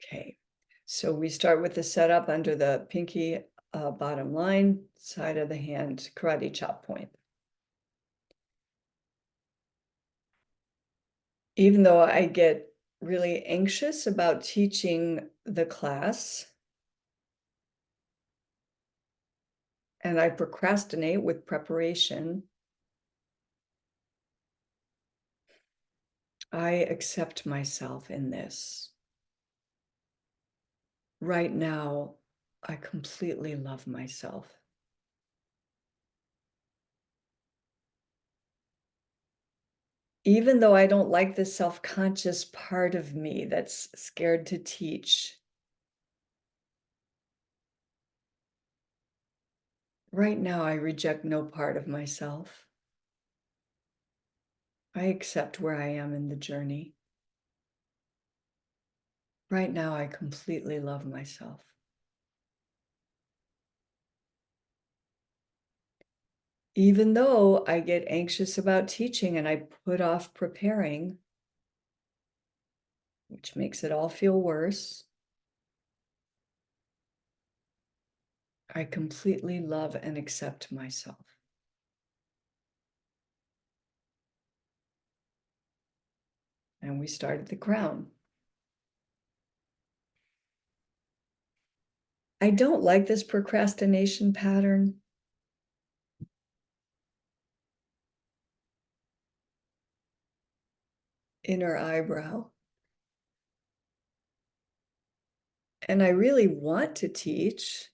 Okay, so we start with the setup under the pinky bottom line, side of the hand, karate chop point. Even though I get really anxious about teaching the class, and I procrastinate with preparation, I accept myself in this. Right now, I completely love myself. Even though I don't like the self-conscious part of me that's scared to teach, right now I reject no part of myself. I accept where I am in the journey. Right now, I completely love myself. Even though I get anxious about teaching and I put off preparing, which makes it all feel worse, I completely love and accept myself. And we start at the crown. I don't like this procrastination pattern. Inner eyebrow. And I really want to teach.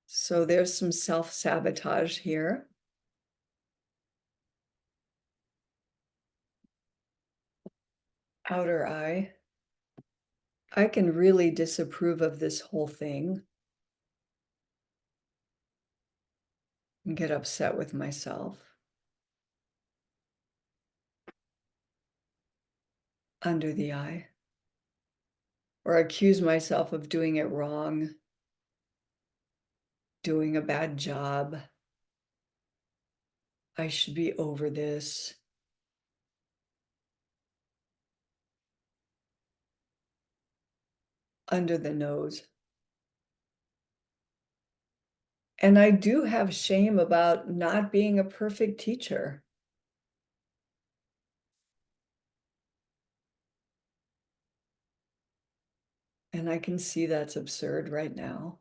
So there's some self-sabotage here. Outer eye. I can really disapprove of this whole thing and get upset with myself. Under the eye. Or accuse myself of doing it wrong, doing a bad job. I should be over this. Under the nose. And I do have shame about not being a perfect teacher. And I can see that's absurd right now.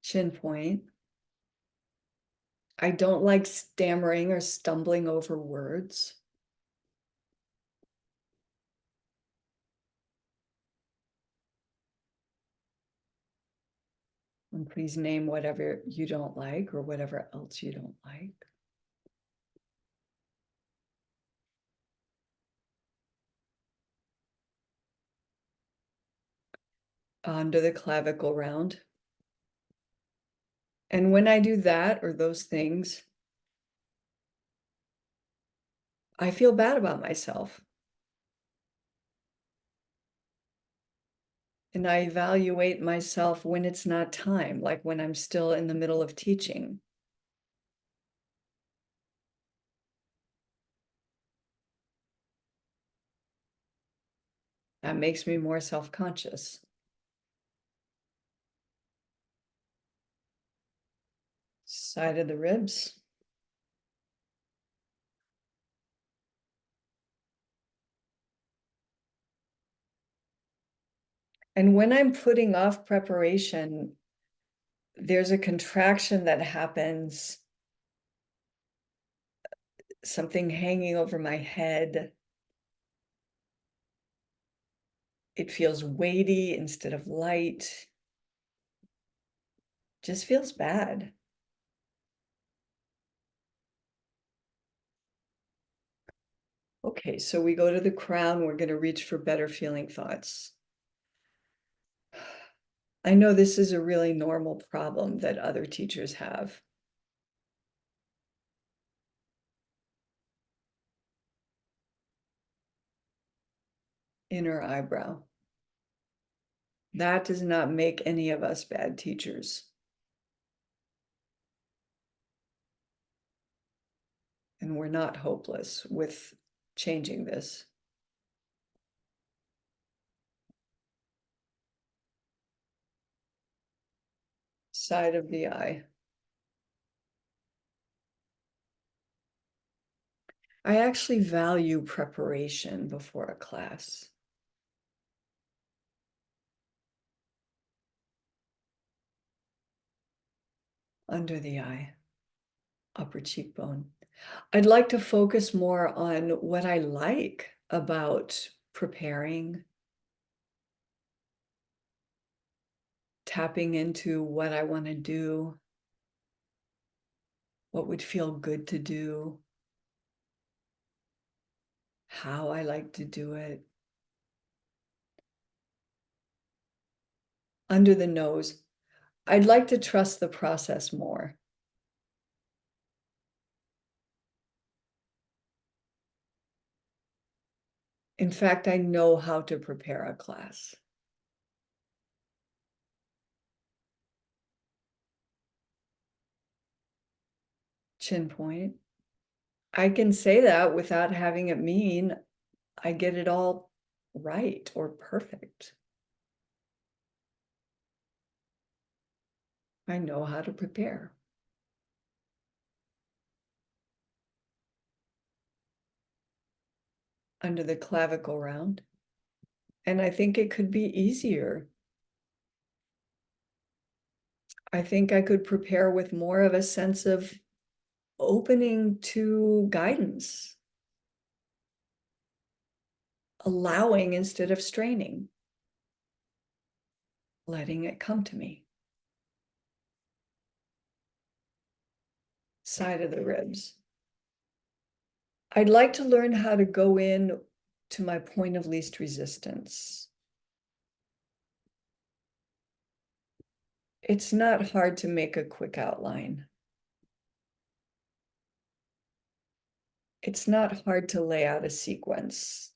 Chin point. I don't like stammering or stumbling over words. And please name whatever you don't like or whatever else you don't like. Under the clavicle round. And when I do that or those things, I feel bad about myself. And I evaluate myself when it's not time, like when I'm still in the middle of teaching. That makes me more self-conscious. Side of the ribs. And when I'm putting off preparation, there's a contraction that happens, something hanging over my head. It feels weighty instead of light. Just feels bad. Okay, so we go to the crown. We're going to reach for better feeling thoughts. I know this is a really normal problem that other teachers have. Inner eyebrow. That does not make any of us bad teachers. and we're not hopeless with changing this. Side of the eye. I actually value preparation before a class. Under the eye, upper cheekbone. I'd like to focus more on what I like about preparing, tapping into what I want to do, what would feel good to do, how I like to do it. Under the nose, I'd like to trust the process more. In fact, I know how to prepare a class. Chin point. I can say that without having it mean I get it all right or perfect. I know how to prepare. Under the clavicle round. And I think it could be easier. I think I could prepare with more of a sense of opening to guidance, allowing instead of straining, letting it come to me. Side of the ribs. I'd like to learn how to go in to my point of least resistance. It's not hard to make a quick outline. It's not hard to lay out a sequence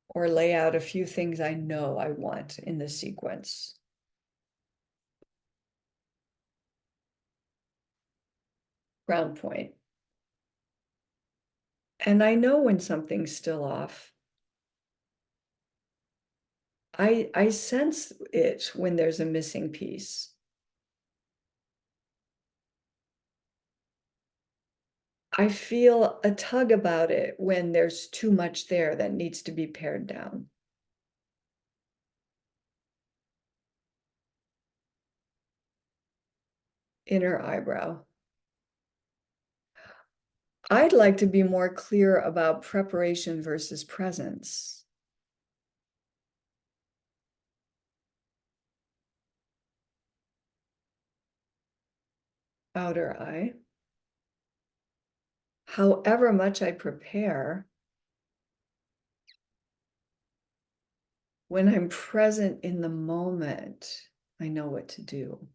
or lay out a few things I know I want in the sequence. Ground point. And I know when something's still off. I sense it when there's a missing piece. I feel a tug about it when there's too much there that needs to be pared down. Inner eyebrow. I'd like to be more clear about preparation versus presence. Outer eye. However much I prepare, when I'm present in the moment, I know what to do.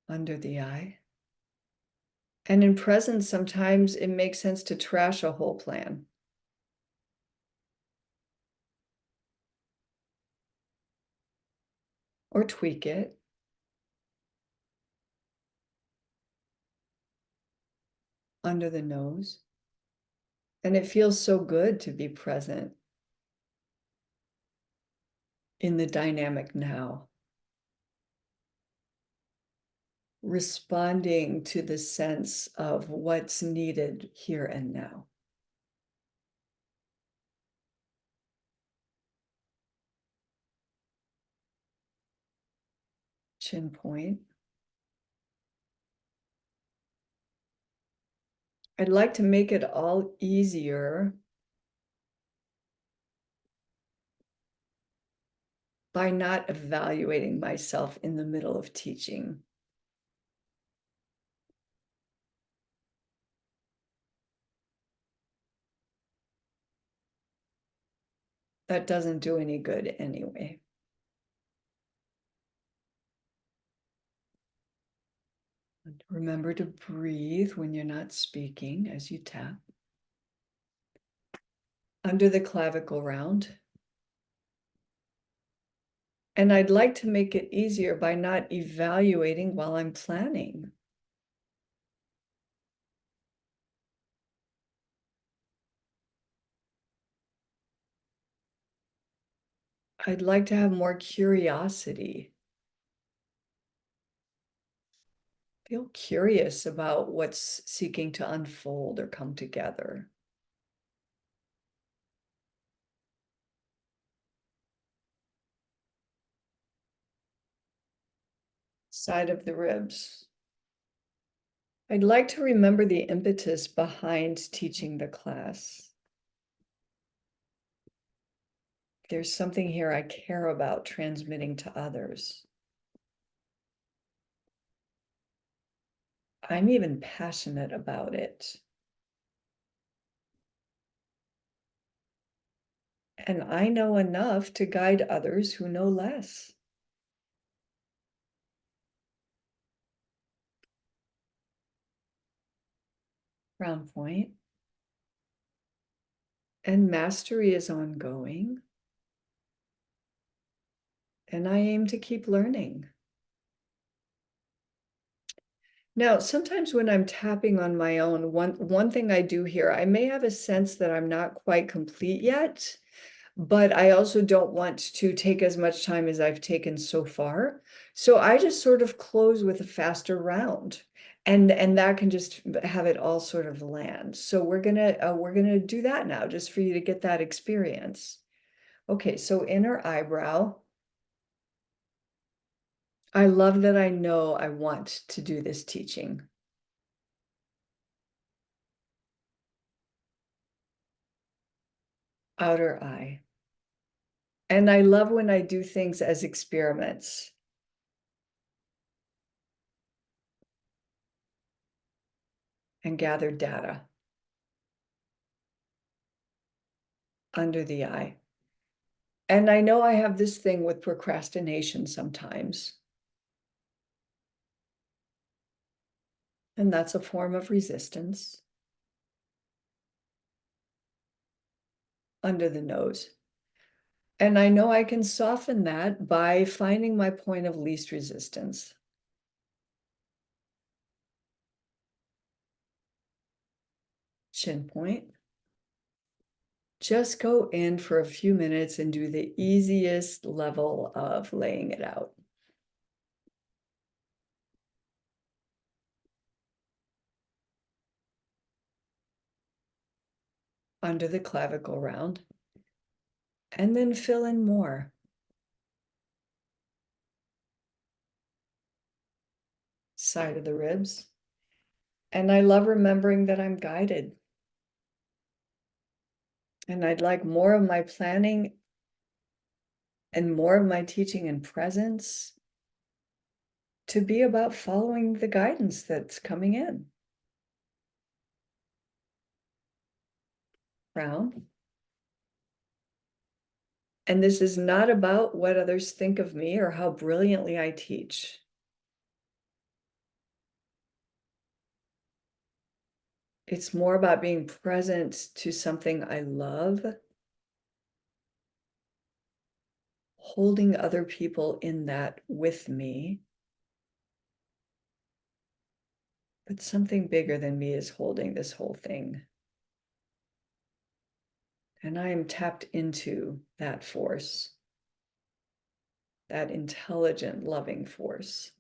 Under the eye. And in presence, sometimes it makes sense to trash a whole plan. Or tweak it. Under the nose. And it feels so good to be present in the dynamic now. Responding to the sense of what's needed here and now. Chin point. I'd like to make it all easier by not evaluating myself in the middle of teaching. That doesn't do any good anyway. Remember to breathe when you're not speaking as you tap. Under the clavicle round. And I'd like to make it easier by not evaluating while I'm planning. I'd like to have more curiosity. Feel curious about what's seeking to unfold or come together. Side of the ribs. I'd like to remember the impetus behind teaching the class. There's something here I care about transmitting to others. I'm even passionate about it. And I know enough to guide others who know less. Round point. And mastery is ongoing. And I aim to keep learning. Now, sometimes when I'm tapping on my own, one thing I do here, I may have a sense that I'm not quite complete yet, but I also don't want to take as much time as I've taken so far. So I just sort of close with a faster round, and that can just have it all sort of land. So we're gonna do that now, just for you to get that experience. Okay, so inner eyebrow. I love that I know I want to do this teaching. Outer eye. And I love when I do things as experiments and gather data. Under the eye. And I know I have this thing with procrastination sometimes. And that's a form of resistance. Under the nose. And I know I can soften that by finding my point of least resistance. Chin point. Just go in for a few minutes and do the easiest level of laying it out. Under the clavicle round. And then fill in more. Side of the ribs. And I love remembering that I'm guided. And I'd like more of my planning and more of my teaching and presence to be about following the guidance that's coming in. Crown. And this is not about what others think of me or how brilliantly I teach. It's more about being present to something I love, holding other people in that with me. But something bigger than me is holding this whole thing. And I am tapped into that force, that intelligent, loving force.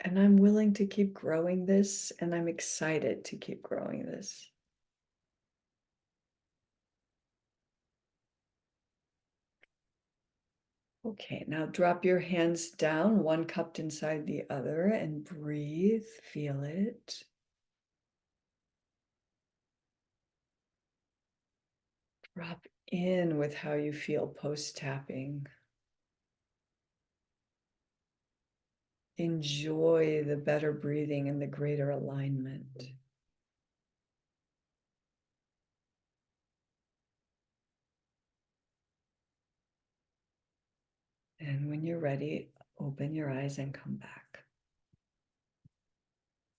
And I'm willing to keep growing this, and I'm excited to keep growing this. Okay, now drop your hands down, one cupped inside the other, and breathe, feel it. Drop in with how you feel post-tapping. Enjoy the better breathing and the greater alignment. And when you're ready, open your eyes and come back.